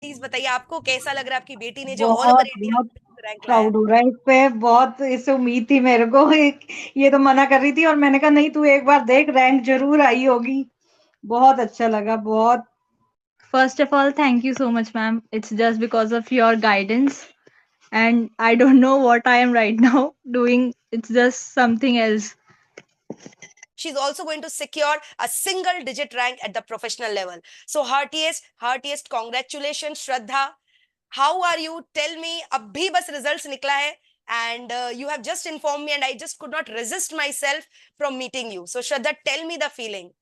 Please बताइए आपको कैसा लग रहा है, आपकी बेटी ने जो ऑल ओवर बहुत इंडिया बहुत रैंक लाया। प्राउड हो रहा है इस पे। बहुत इससे उम्मीद थी मेरे को। ये तो मना कर रही थी और मैंने कहा नहीं, तू एक बार देख, रैंक जरूर आई होगी। बहुत अच्छा लगा, बहुत। First of all, thank you so much, ma'am. It's just because of your guidance. And I don't know what I am right now doing. It's just something else. She's also going to secure a single digit rank at the professional level. So heartiest congratulations, Shraddha. How are you? Tell me. अभी बस results निकला है and you have just informed me and I just could not resist myself from meeting you. So Shraddha, tell me the feeling.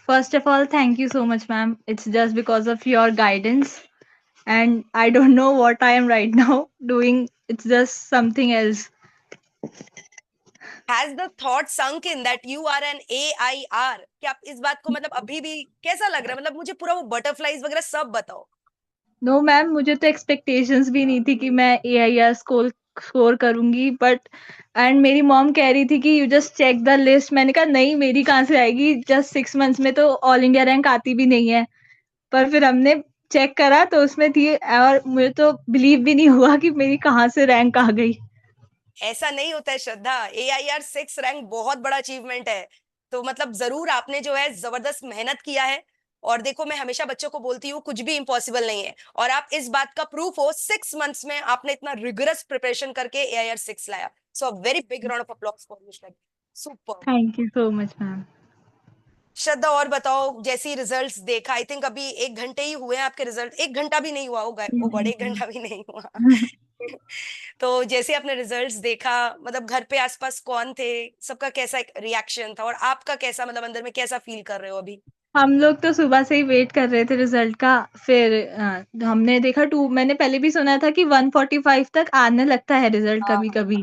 First of all, thank you so much, ma'am. It's just because of your guidance. And I don't know what I am right now doing. It's just something else. Has the thought sunk in that you are an AIR? क्या आप इस बात को मतलब अभी भी कैसा लग रहा है? मतलब मुझे पूरा वो बटरफ्लाईज वगैरह सब बताओ। नो मैम, मुझे तो एक्सपेक्टेशंस भी नहीं थी कि मैं AIR स्कोर स्कोर करूंगी, बट एंड मेरी मॉम कह रही थी कि you just check the list. मैंने कहा नहीं, मेरी कहाँ से आएगी, जस्ट 6 मंथ्स में तो ऑल इंडिया रैंक आती भी नहीं है। पर फिर हमने चेक करा तो उसमें थी, और मुझे तो बिलीव भी नहीं हुआ कि मेरी कहाँ से रैंक आ गई। ऐसा नहीं होता है श्रद्धा, AIR 6 रैंक बहुत बड़ा अचीवमेंट है। तो मतलब जरूर आपने जो है जबरदस्त मेहनत किया है। और देखो, मैं हमेशा बच्चों को बोलती हूँ कुछ भी इम्पॉसिबल नहीं है, और आप इस बात का प्रूफ हो। 6 मंथ्स में आपने इतना रिगरस प्रिपरेशन करके AIR 6 लाया। So a very big round of applause for you. Super. Thank you so much ma'am. Shraddha, और बताओ, जैसी रिजल्ट्स देखा, आई थिंक अभी 1 घंटे ही हुए हैं आपके रिजल्ट, 1 घंटा भी नहीं हुआ होगा, ओ गॉड, 1 घंटा भी नहीं हुआ। तो जैसे आपने रिजल्ट्स देखा, मतलब घर पे आसपास कौन थे, सबका कैसा रिएक्शन था, और आपका कैसा, मतलब अंदर में कैसा फील कर रहे हो अभी? हम लोग तो सुबह से ही वेट कर रहे थे रिजल्ट का। फिर हमने देखा मैंने पहले भी सुना था कि 145 तक आने लगता है रिजल्ट हाँ कभी हाँ। कभी।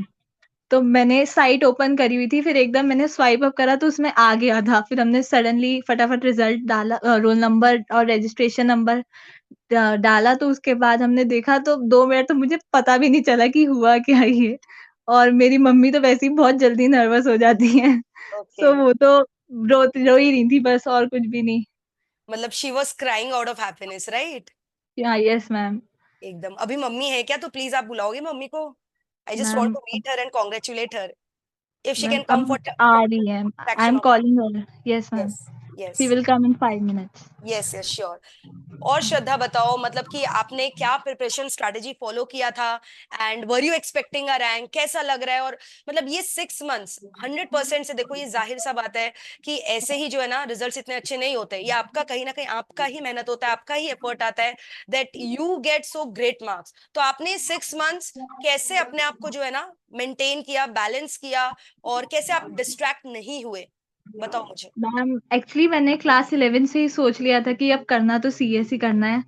तो मैंने साइट ओपन करी हुई थी, फिर एकदम मैंने स्वाइप अप करा तो उसमें आ गया था। फिर हमने सडनली फटाफट रिजल्ट डाला, रोल नंबर और रजिस्ट्रेशन नंबर डाला। तो उसके बाद हमने देखा तो 2 मिनट तो मुझे पता भी नहीं चला कि हुआ क्या ये। और मेरी मम्मी तो वैसे ही बहुत जल्दी नर्वस हो जाती हैं। ओके। सो वो तो रो ही रही थी बस, और कुछ भी नहीं। मतलब she was crying out of happiness, right? हाँ, यस मैम। एकदम। अभी मम्मी है क्या? तो प्लीज आप बुलाओगे मम्मी को। I just want ma'am, to meet her and congratulate her, if she ma'am can come अब फॉर आ रही है। I fraction am off. Calling her. Yes ma'am. Yes. Yes. She will come in 5 minutes. Yes yes sure. और श्रद्धा बताओ, मतलब कि आपने क्या प्रिपरेशन स्ट्रैटेजी फॉलो किया था, and were you expecting a rank, कैसा लग रहा है? और मतलब ये 6 मंथ्स 100% से देखो, ये जाहिर सा बात है कि ऐसे ही जो है ना रिजल्ट्स इतने अच्छे नहीं होते। ये आपका कहीं ना कहीं आपका ही मेहनत होता है, आपका ही एफर्ट आता है, that you get so great marks. तो आपने 6 मंथ्स कैसे अपने आप को जो है ना मेंटेन किया, बैलेंस किया, और कैसे आप डिस्ट्रैक्ट नहीं हुए, बताओ मुझे। मैम एक्चुअली मैंने क्लास 11 से ही सोच लिया था कि अब करना तो CS ही करना है।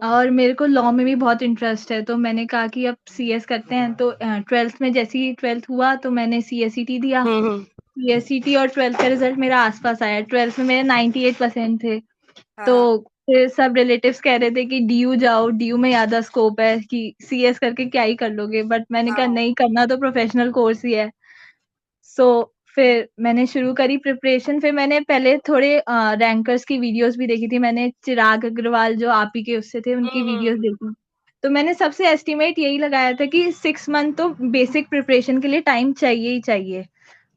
और मेरे को लॉ में भी बहुत इंटरेस्ट है, तो मैंने कहा कि अब CS करते हैं। तो 12th में जैसे ही 12th हुआ तो मैंने CSET दिया। हम्म। CSET और 12th का रिजल्ट मेरा आसपास आया। 12th में मेरे 98% थे। हाँ तो हाँ। फिर सब रिलेटिव्स कह रहे थे कि DU जाओ, DU में ज्यादा स्कोप है, कि CS करके क्या ही कर लोगे। बट मैंने हाँ कहा हाँ। नहीं, करना तो प्रोफेशनल कोर्स ही है। सो फिर मैंने शुरू करी प्रिपरेशन। फिर मैंने पहले थोड़े रैंकर्स की वीडियोस भी देखी थी। मैंने चिराग अग्रवाल जो आप ही के उससे थे, उनकी वीडियोस हम्म। देखी। तो मैंने सबसे एस्टिमेट यही लगाया था कि 6 मंथ तो बेसिक प्रिपरेशन के लिए टाइम चाहिए ही चाहिए।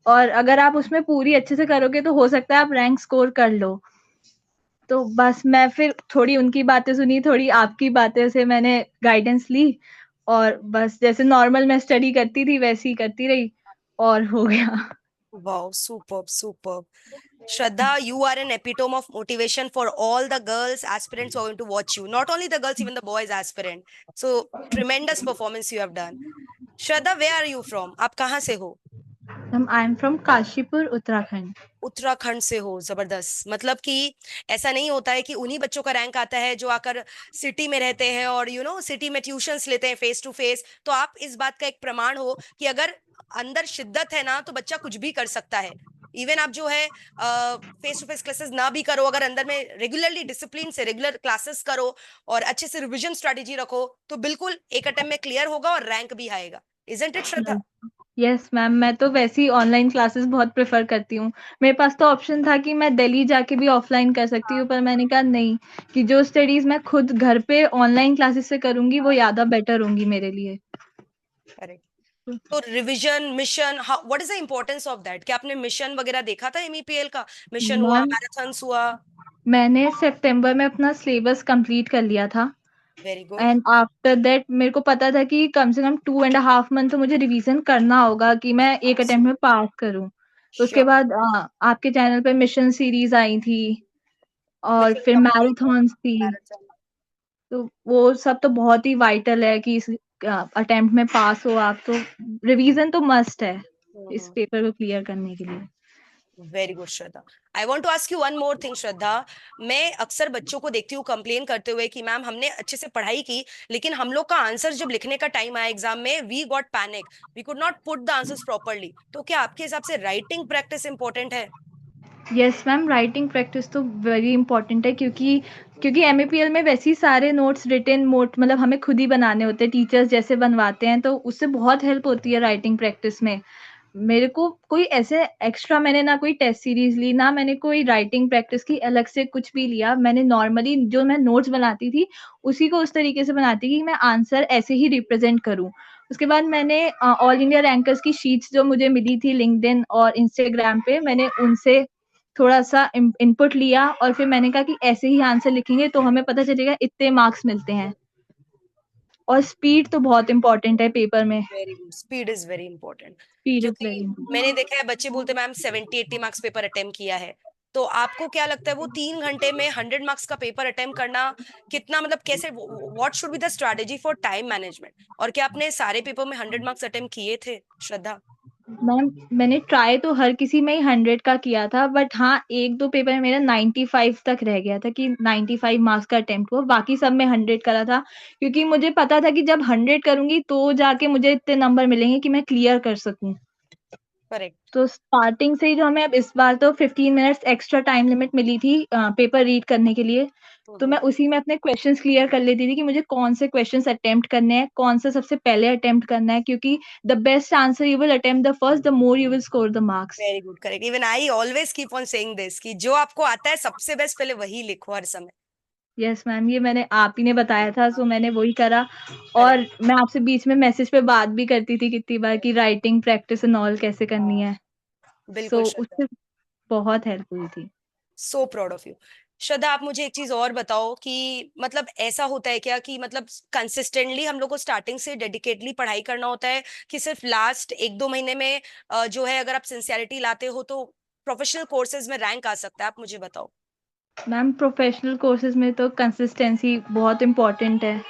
और अगर आप उसमें पूरी अच्छे से करोगे तो हो सकता है आप रैंक स्कोर कर लो। तो बस मैं फिर थोड़ी उनकी बातें सुनी, थोड़ी आपकी बातें से मैंने गाइडेंस ली। और बस जैसे नॉर्मल मैं स्टडी करती थी वैसे ही करती रही, और हो गया। Wow, superb, superb. Shraddha, you are an epitome of motivation for all the girls aspirants who are going to watch you. Not only the girls, even the boys aspirant. So tremendous performance you have done. Shraddha, where are you from? आप कहाँ से हो? I am from Kashipur, Uttarakhand. Uttarakhand से हो, जबरदस्त। मतलब कि ऐसा नहीं होता है कि उन्हीं बच्चों का रैंक आता है जो आकर सिटी में रहते हैं और सिटी में ट्यूशंस लेते हैं फेस टू फेस। तो आप इस बात का एक प्रमाण हो कि अगर अंदर शिद्दत है ना, तो बच्चा कुछ भी कर सकता है। इवन आप जो है फेस टू फेस क्लासेस ना भी करो, अगर अंदर में रेगुलरली डिसिप्लिन से रेगुलर क्लासेस करो और अच्छे से रिविजन स्ट्रेटेजी रखो, तो बिल्कुल एक अटेम्प्ट में क्लियर होगा और रैंक भी आएगा। Isn't it Shraddha? Yes ma'am, मैं तो वैसे ही ऑनलाइन क्लासेस बहुत प्रेफर करती हूँ। मेरे पास तो ऑप्शन था कि मैं दिल्ली जाके भी ऑफलाइन कर सकती हूँ, पर मैंने कहा नहीं, कि जो स्टडीज मैं खुद घर पे ऑनलाइन क्लासेस से करूंगी वो ज्यादा बेटर होंगी मेरे लिए। करेक्ट। तो revision mission, what is the importance of that? क्या आपने मिशन वगैरह देखा था एमईपीएल का? मिशन हुआ, मैम, मैराथन्स हुआ? मैंने सितंबर में अपना सिलेबस कंप्लीट कर लिया था, very good. And after that मेरे को पता था कि कम से कम 2.5 मंथ तो मुझे रिवीजन करना होगा कि मैं एक अटेम्प्ट में पास करूं। तो उसके श्योर। बाद आपके चैनल पे मिशन सीरीज आई थी, और मिशन फिर कंप्लीट, मैराथन्स थी। मैराथन। तो वो सब तो बहुत ही वाइटल है कि इस अटेम्प्ट में पास हो आप, तो रिवीजन तो मस्ट है इस पेपर को क्लियर करने के लिए। Very good Shraddha. I want to ask you one more thing Shraddha. मैं अक्सर बच्चों को देखती हूँ कंप्लेन करते हुए कि मैम हमने अच्छे से पढ़ाई की, लेकिन हम लोग का आंसर जब लिखने का टाइम आया एग्जाम में, we got panic, we could not put the answers properly. तो क्या आपके हिसाब से राइटिंग प्रैक्टिस इंपॉर्टेंट है? यस मैम, राइटिंग प्रैक्टिस तो वेरी इंपॉर्टेंट है, क्योंकि एमएपीएल में वैसे ही सारे नोट्स रिटन नोट मतलब हमें खुद ही बनाने होते हैं, टीचर्स जैसे बनवाते हैं, तो उससे बहुत हेल्प होती है राइटिंग प्रैक्टिस में। मेरे को कोई ऐसे एक्स्ट्रा, मैंने ना कोई टेस्ट सीरीज ली, ना मैंने कोई राइटिंग प्रैक्टिस की अलग से कुछ भी लिया। मैंने नॉर्मली जो मैं नोट्स बनाती थी उसी को उस तरीके से बनाती कि मैं आंसर ऐसे ही रिप्रेजेंट करूं। उसके बाद मैंने ऑल इंडिया रैंकर्स की शीट्स जो मुझे मिली थी लिंक्डइन और इंस्टाग्राम पे, मैंने उनसे थोड़ा सा इनपुट लिया, और फिर मैंने कहा कि ऐसे ही आंसर लिखेंगे तो हमें पता चलेगा इतने मार्क्स मिलते हैं। और स्पीड तो बहुत इंपॉर्टेंट है पेपर में। Very good, speed is very important. Speed is क्योंकि वेरी मैंने इंपॉर्टेंट। देखा है बच्चे बोलते मैम 70-80 मार्क्स पेपर अटेम्प्ट किया है। तो आपको क्या लगता है वो 3 घंटे में 100 मार्क्स का पेपर अटेम्प्ट करना कितना, मतलब कैसे, what should be the strategy for time management? और क्या आपने सारे पेपर में 100 मार्क्स अटेम्प्ट किए थे श्रद्धा? मैम, मैंने ट्राई तो हर किसी में ही 100 का किया था, बट हाँ, 1-2 पेपर में मेरा 95 तक रह गया था कि 95 मार्क्स का अटेम्प्ट हुआ, बाकी सब में 100 करा था। क्योंकि मुझे पता था कि जब 100 करूँगी तो जाके मुझे इतने नंबर मिलेंगे कि मैं क्लियर कर सकूँ। करेक्ट। तो स्टार्टिंग से ही जो हमें अब इस बार तो 15 मिनट्स एक्स्ट्रा टाइम लिमिट मिली थी पेपर रीड करने के लिए, तो मैं उसी में अपने क्वेश्चंस क्लियर कर लेती थी कि मुझे कौन से क्वेश्चंस अटेम्प्ट करने हैं, कौन सा सबसे पहले अटेम्प्ट करना है, क्योंकि the best answer you will attempt the first, the more you will score the marks. Very good, correct. Even I always keep on saying this कि जो आपको आता है सबसे बेस्ट पहले वही लिखो हर समय। यस मैम, ये मैंने आप ही ने बताया था, सो मैंने वही करा। और करेक्ट। मैं आपसे बीच में मैसेज पे बात भी करती थी कितनी बार कि राइटिंग प्रैक्टिस एंड ऑल कैसे करनी है, बिल्कुल सो श्रद्धा। उससे बहुत हेल्प हुई थी। So proud of you. Shraddha, आप मुझे एक चीज और बताओ कि मतलब ऐसा होता है क्या कि मतलब कंसिस्टेंटली हम लोग को स्टार्टिंग से डेडिकेटली पढ़ाई करना होता है, कि सिर्फ लास्ट 1-2 महीने में जो है अगर आप सिंसियरिटी लाते हो तो प्रोफेशनल कोर्सेज में रैंक आ सकता है? आप मुझे बताओ। मैम, प्रोफेशनल कोर्सेज में तो कंसिस्टेंसी बहुत इम्पोर्टेंट है,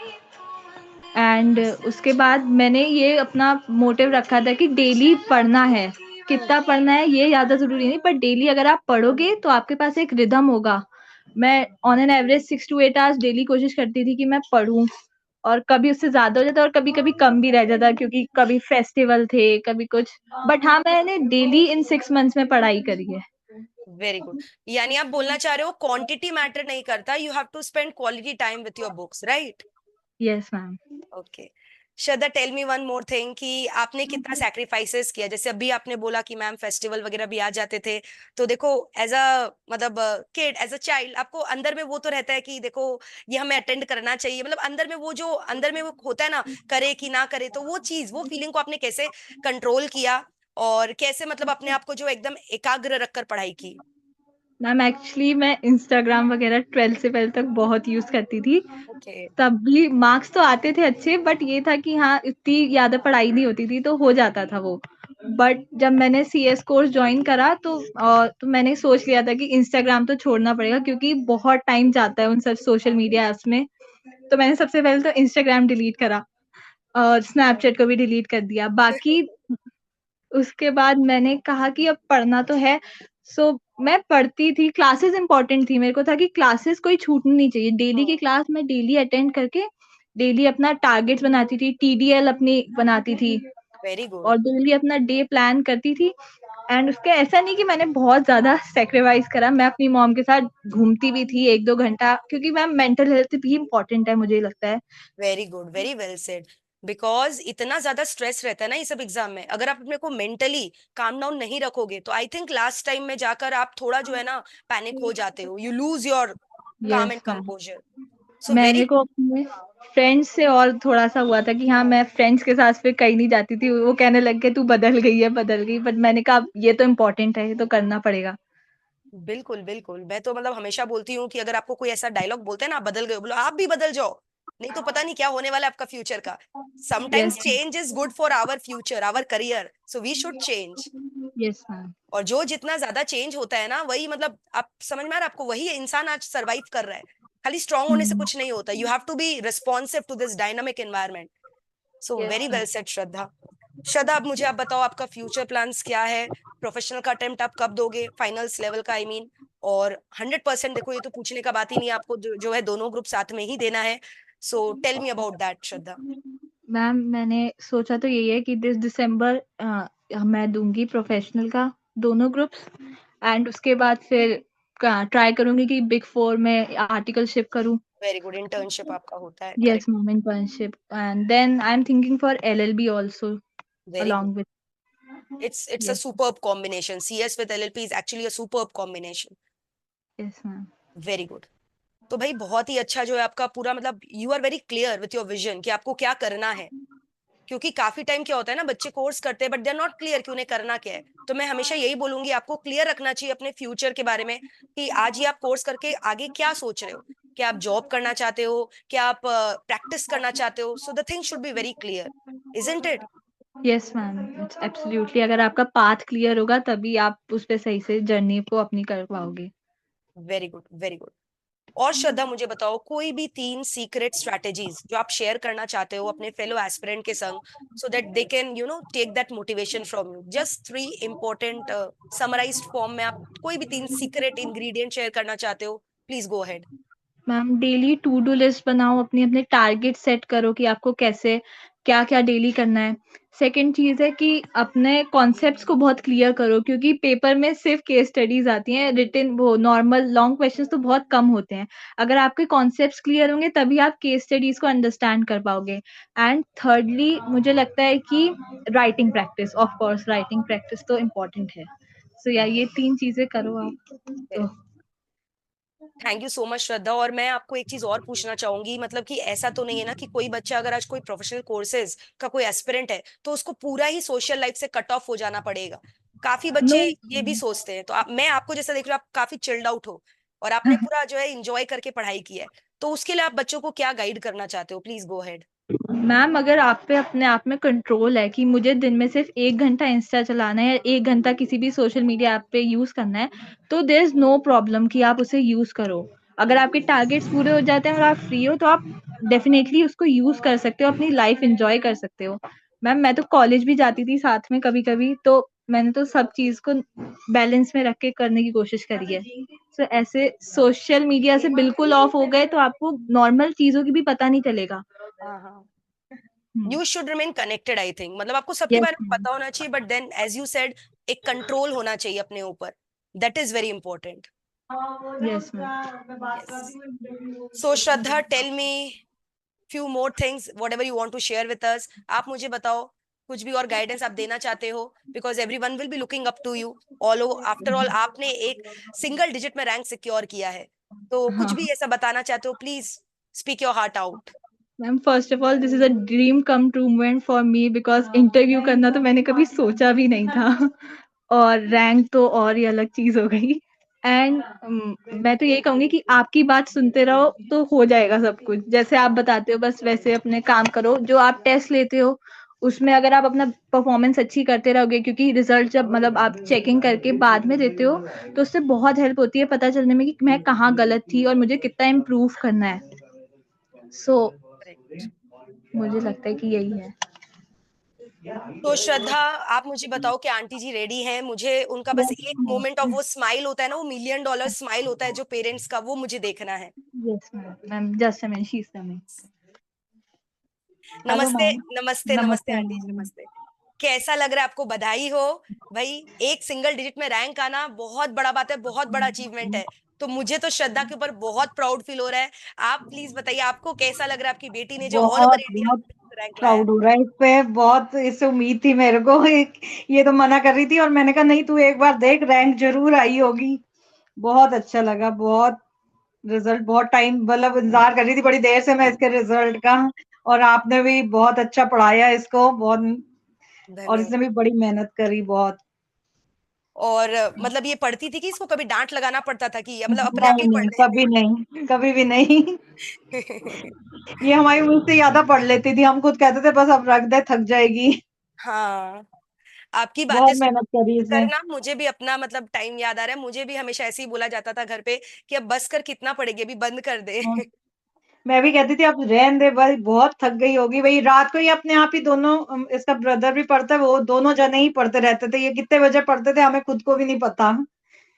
एंड उसके बाद मैंने ये अपना मोटिव रखा था कि डेली पढ़ना है। कितना पढ़ना है ये ज़्यादा ज़रूरी नहीं, पर डेली अगर आप पढ़ोगे तो आपके पास एक रिदम होगा। मैं on an average 6 to 8 hours daily कोशिश करती थी कि मैं पढूं, और कभी उससे ज़्यादा हो जाता और कभी-कभी कम भी रह जाता, क्योंकि कभी फेस्टिवल थे, कभी कुछ। बट हाँ, मैंने डेली इन 6 मंथ्स में पढ़ाई करी है। Very good. यानी आप बोलना चाह रहे हो क्वांटिटी मैटर नहीं करता, you have to spend quality time with your books, right? Yes ma'am. Okay. Shraddha, tell me one more thing कि आपने कितना सैक्रिफाइसेस किया? जैसे अभी आपने बोला कि मैम फेस्टिवल वगैरह भी आ जाते थे, तो देखो एज अ मतलब किड, एज अ चाइल्ड, आपको अंदर में वो तो रहता है कि देखो ये हमें अटेंड करना चाहिए, मतलब अंदर में वो जो अंदर में वो होता है ना, करे कि ना करे, तो वो चीज, वो फीलिंग को आपने कैसे कंट्रोल किया? और कैसे मतलब अपने आप को जो एकदम एकाग्र रखकर पढ़ाई की? मैम, एक्चुअली मैं इंस्टाग्राम वगैरह 12th से पहले तक बहुत यूज़ करती थी। ओके। तब भी मार्क्स तो आते थे अच्छे, बट ये था कि हाँ, इतनी ज़्यादा पढ़ाई नहीं होती थी, तो हो जाता था वो। बट जब मैंने सीएस कोर्स जॉइन करा तो मैंने सोच लिया था कि इंस्टाग्राम तो छोड़ना पड़ेगा, क्योंकि बहुत टाइम जाता है उन सब सोशल मीडिया ऐप्स में। तो मैंने सबसे पहले तो इंस्टाग्राम डिलीट करा और स्नैपचैट को भी डिलीट कर दिया। बाकी उसके बाद मैंने कहा कि अब पढ़ना तो है, सो मैं पढ़ती थी, क्लासेस इंपॉर्टेंट थी। मेरे को था कि क्लासेस कोई छूटनी नहीं चाहिए। डेली की क्लास मैं डेली अटेंड करके डेली अपना टारगेट्स बनाती थी, टीडीएल अपनी बनाती थी, वेरी और गुड। डेली अपना डे प्लान करती थी। एंड उसका ऐसा नहीं कि मैंने बहुत ज़्यादा सैक्रिफाइस करा, मैं अपनी मॉम के साथ घूमती भी थी 1-2 घंटा, क्योंकि मैम मेंटल हेल्थ भी इम्पोर्टेंट है, मुझे लगता है। Very good, very well said. Because इतना ज्यादा स्ट्रेस रहता है ना ये सब एग्जाम में, अगर आप अपने को मेंटली काम डाउन नहीं रखोगे तो आई थिंक लास्ट टाइम में जाकर आप थोड़ा जो है ना पैनिक हो जाते हो, यू लूज योर काम एंड यस मैम। कंपोजर। सो मैंने वेरी को अपने फ्रेंड्स से और थोड़ा सा हुआ था कि हाँ मैं फ्रेंड्स के साथ फिर कहीं नहीं जाती थी, वो कहने लग गए तू बदल गई है बदल गई, बट मैंने कहा ये तो इम्पोर्टेंट है, ये तो करना पड़ेगा। बिल्कुल बिल्कुल, मैं तो मतलब हमेशा बोलती हूँ कि अगर आपको कोई ऐसा डायलॉग बोलते हैं ना, आप बदल गए, बोलो आप भी बदल जाओ, नहीं तो पता नहीं क्या होने वाला है आपका फ्यूचर का। Sometimes yes change is good for our future, our career, so we should change. Yes ma'am. और जो जितना ज्यादा चेंज होता है ना, वही मतलब आप समझ में आ रहा है आपको, वही इंसान आज सरवाइव कर रहा है। खाली स्ट्रांग होने से कुछ नहीं होता, you have to be responsive to this dynamic environment. So yes very ma'am. Well said Shraddha. Shraddha, अब मुझे आप बताओ आपका फ्यूचर प्लान्स क्या है? प्रोफेशनल का अटेम्प्ट आप कब दोगे, फाइनल्स लेवल का आई मीन? और 100% देखो ये तो पूछने का बात ही नहीं है, आपको जो है दोनों ग्रुप साथ में ही देना है। So tell me about that Shraddha. Ma'am मैंने सोचा तो यही है कि दिस दिसंबर मैं दूंगी प्रोफेशनल का दोनों ग्रुप्स, एंड उसके बाद फिर ट्राई करूंगी कि बिग फोर में आर्टिकलशिप करूं। वेरी गुड, इंटर्नशिप आपका होता है, yes correct. Ma'am, internship, and then I'm thinking for LLB also very along good, with. it's a Yes, superb combination, CS with LLP is actually a superb combination। yes ma'am. Very good. तो भाई बहुत ही अच्छा जो है आपका पूरा, मतलब you are very clear with your vision कि आपको क्या करना है। क्योंकि काफी टाइम क्या होता है ना, बच्चे कोर्स करते हैं but they are not clear कि उन्हें करना क्या है। तो मैं हमेशा यही बोलूंगी आपको क्लियर रखना चाहिए अपने फ्यूचर के बारे में, कि आज ही आप कोर्स करके आगे क्या सोच रहे हो। क्या आप जॉब करना चाहते हो, क्या आप प्रैक्टिस करना चाहते हो? So the thing should be very clear, isn't it? Yes ma'am, it's absolutely, अगर आपका पाथ क्लियर होगा तभी आप उस पे सही से जर्नी को अपनी कर पाओगे। Very good, very good. और श्रद्धा मुझे बताओ कोई भी 3 सीक्रेट स्ट्रैटेजीज जो आप शेयर करना चाहते हो अपने फेलो एस्पिरेंट के संग, so that they can take that motivation from you. Just 3 important summarised form में आप कोई भी 3 सीक्रेट इंग्रेडिएंट शेयर करना चाहते हो, please go ahead. Ma'am daily to do list बनाओ, अपनी अपने टारगेट सेट करो कि आपको कैसे क्या क्या डेली करना है। सेकंड चीज है कि अपने कॉन्सेप्ट्स को बहुत क्लियर करो, क्योंकि पेपर में सिर्फ केस स्टडीज आती हैं, रिटन वो नॉर्मल लॉन्ग क्वेश्चंस तो बहुत कम होते हैं। अगर आपके कॉन्सेप्ट्स क्लियर होंगे तभी आप केस स्टडीज को अंडरस्टैंड कर पाओगे। एंड थर्डली मुझे लगता है कि writing practice, of course writing practice तो इम्पोर्टेंट है। सो या ये 3 चीजें करो आप तो। थैंक यू सो मच श्रद्धा। और मैं आपको एक चीज और पूछना चाहूंगी, मतलब कि ऐसा तो नहीं है ना कि कोई बच्चा अगर आज कोई प्रोफेशनल कोर्सेज का कोई एस्पिरेंट है तो उसको पूरा ही सोशल लाइफ से कट ऑफ हो जाना पड़ेगा? काफी नो। बच्चे ये भी सोचते हैं। तो मैं आपको जैसा देख रही हूँ, आप काफी चिल्ड आउट हो और आपने पूरा जो है इंजॉय करके पढ़ाई की है, तो उसके लिए आप बच्चों को क्या गाइड करना चाहते हो? Please go ahead. मैम अगर आप पे अपने आप में कंट्रोल है कि मुझे दिन में सिर्फ 1 घंटा इंस्टा चलाना है या 1 घंटा किसी भी सोशल मीडिया ऐप पे यूज करना है, तो देयर इज नो प्रॉब्लम कि आप उसे यूज करो। अगर आपके टारगेट्स पूरे हो जाते हैं और आप फ्री हो तो आप डेफिनेटली उसको यूज कर सकते हो, अपनी लाइफ एंजॉय कर सकते हो। मैम मैं तो कॉलेज भी जाती थी साथ में कभी कभी, तो मैंने तो सब चीज को बैलेंस में रख के करने की कोशिश करी है। तो ऐसे सोशल मीडिया से बिल्कुल ऑफ हो गए तो आपको नॉर्मल चीजों की भी पता नहीं चलेगा। हाँ हाँ, you should remain connected I think, मतलब आपको सबके यस बारे में पता होना चाहिए, but then as you said एक कंट्रोल होना चाहिए अपने ऊपर, that is very important. Yes ma'am. Yes. So Shraddha, tell me few more things whatever you want to share with us. आप मुझे बताओ कुछ भी और गाइडेंस आप देना चाहते हो, because everyone will be looking up to you. All after all आपने एक सिंगल डिजिट में रैंक सिक्योर किया है, तो कुछ हाँ भी ऐसा बताना चाहते हो, please speak your heart out. Ma'am, first of all this is a dream come true moment for me, because interview करना तो मैंने कभी सोचा भी नहीं था और रैंक तो और ही अलग चीज हो गई। एंड मैं तो यही कहूंगी कि आपकी बात सुनते रहो तो हो जाएगा सब कुछ, जैसे आप बताते हो बस वैसे अपने काम करो। जो आप टेस्ट लेते हो उसमें अगर आप अपना परफॉर्मेंस अच्छी करते रहोगे, क्योंकि रिजल्ट जब मतलब आप चेकिंग करके बाद में देते हो तो उससे बहुत हेल्प होती है पता चलने में कि मैं कहाँ गलत थी और मुझे कितना इम्प्रूव करना है। सो मुझे लगता है कि यही है। तो श्रद्धा, आप मुझे बताओ कि आंटी जी रेडी हैं? मुझे उनका बस एक मोमेंट ऑफ वो स्माइल होता है ना, वो $1,000,000 स्माइल होता है जो पेरेंट्स का, वो मुझे देखना है। Yes ma'am, ma'am just a minute, she is coming. Hello नमस्ते, मैम। नमस्ते, नमस्ते नमस्ते आंटी जी, मैम। नमस्ते। कैसा लग रहा है आपको? बधाई हो भाई, एक सिंगल डिजिट में रैंक आना बहुत बड़ा बात है, बहुत बड़ा अचीवमेंट है। तो मुझे तो श्रद्धा के ऊपर बहुत प्राउड फील हो रहा है। आप प्लीज बताइए आपको कैसा लग रहा है, आपकी बेटी ने जो ऑल ओवर बहुत इंडिया बहुत रैंक लाया। प्राउड हो रहा है इस पे, बहुत इससे उम्मीद थी मेरे को। ये तो मना कर रही थी और मैंने कहा नहीं तू एक बार देख, रैंक जरूर आई होगी। बहुत अच्छा लगा, बहुत रिजल्ट, बहुत टाइम मतलब इंतजार कर रही थी बड़ी देर से मैं इसके रिजल्ट का। और आपने भी बहुत अच्छा पढ़ाया इसको, बहुत, और इसने धन्यवाद। भी बड़ी मेहनत करी बहुत। और मतलब ये पढ़ती थी कि इसको कभी डांट लगाना पड़ता था कि या मतलब अपने आप नहीं ही नहीं, कभी नहीं, कभी भी नहीं। पढ़ ये हमारी मुझसे ज्यादा पढ़ लेती थी, हम खुद कहते थे बस अब रख दे, थक जाएगी। हाँ, आपकी बातें बहुत मेहनत करी इसने। करना मुझे भी अपना मतलब टाइम याद आ रहा है। मुझे भी हमेशा ऐसे ही बोला जाता था घर पे कि अब बस कर, कितना पढ़ेगी, अभी बंद कर दे। हाँ, मैं भी कहती थी अब रहने दे भाई, बहुत थक गई होगी। वही रात को ही अपने आप ही दोनों, इसका ब्रदर भी पढ़ता है, वो दोनों जने ही पढ़ते रहते थे। ये कितने बजे पढ़ते थे हमें खुद को भी नहीं पता।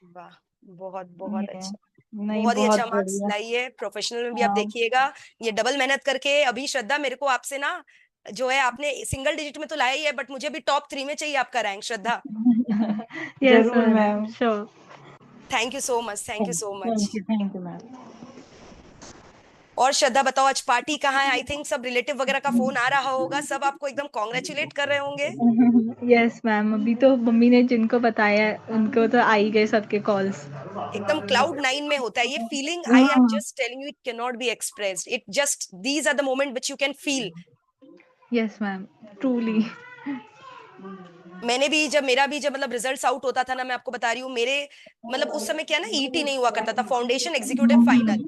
वाह, बहुत बहुत ये अच्छा। नहीं, बहुत ही बहुत अच्छा मार्क्स बढ़िया। लाइए, प्रोफेशनल में भी आप हाँ। देखिएगा। ये डबल मेहनत करके अभी श्रद्धा मेरे को आपसे ना, जो है आपने सिंगल डिजिट में तो लाया ही है, बट मुझे भी टॉप 3 में चाहिए आपका रैंक श्रद्धा। Yes, जरूर ma'am. Ma'am. Sure. Thank you so much, thank you so much. Thank you ma'am. और श्रद्धा बताओ, आज पार्टी कहाँ है? आई थिंक सब रिलेटिव वगैरह का फोन आ रहा होगा, सब आपको एकदम कॉन्ग्रेचुलेट कर रहे होंगे। यस मैम, अभी तो मम्मी ने जिनको बताया है, उनको तो आ ही गए सबके कॉल्स। एकदम क्लाउड 9 में होता है ये फीलिंग। आई एम हाँ। Just telling you, it cannot be expressed, it just these are the moment which you can feel. Yes ma'am, truly. मैंने भी जब मेरा भी जब मतलब रिजल्ट्स आउट होता था ना, मैं आपको बता रही हूँ, मेरे मतलब उस समय क्या ना, ईटी नहीं हुआ करता था, फाउंडेशन एग्जीक्यूटिव फाइनल।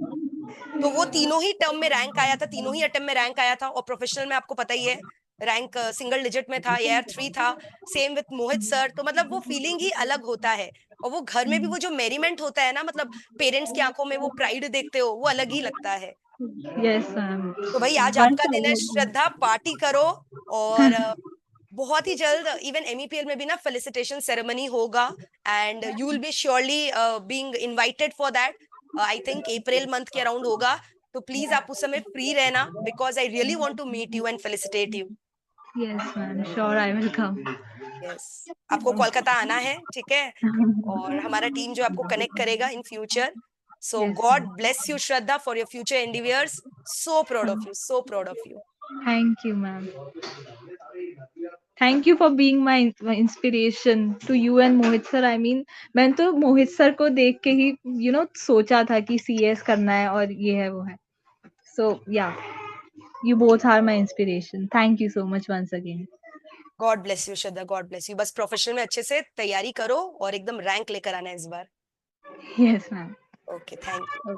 तो वो तीनों ही टर्म में रैंक आया था, तीनों ही अटेम्प्ट में रैंक आया था। और प्रोफेशनल में आपको पता ही है, रैंक सिंगल डिजिट में था, एयर 3 था। Same with Mohit sir. तो मतलब वो फीलिंग ही अलग होता है। और वो घर में भी वो जो मेरीमेंट होता है ना, मतलब पेरेंट्स की आंखों में वो प्राइड देखते हो, वो अलग ही लगता है। Yes ma'am. तो भाई आज वन आपका दिन है श्रद्धा, पार्टी करो। और बहुत ही जल्द इवन एमईपीएल में भी ना फेलिसिटेशन सेरेमनी होगा। And you will be surely being invited for that. I think April month के अराउंड होगा। तो प्लीज आप उस समय फ्री रहना, because I really want to meet you and felicitate you. Yes ma'am, sure I will come. Yes, आपको कोलकाता आना है, ठीक है। और हमारा टीम जो आपको कनेक्ट करेगा in future. So yes god ma'am. Bless you Shraddha for your future endeavours. So proud of you, so proud of you. Thank you ma'am. Thank you for being my inspiration to you and Mohit sir. I mean, मैंने तो मोहित sir को देख के ही सोचा था कि CS करना है, और ये है वो है। सो या, you both are my inspiration. Thank you so much once again. God bless you Shraddha, God bless you. बस प्रोफेशनल में अच्छे से तैयारी करो और एकदम रैंक लेकर आना इस बार। Yes, ma'am. Okay, thank you.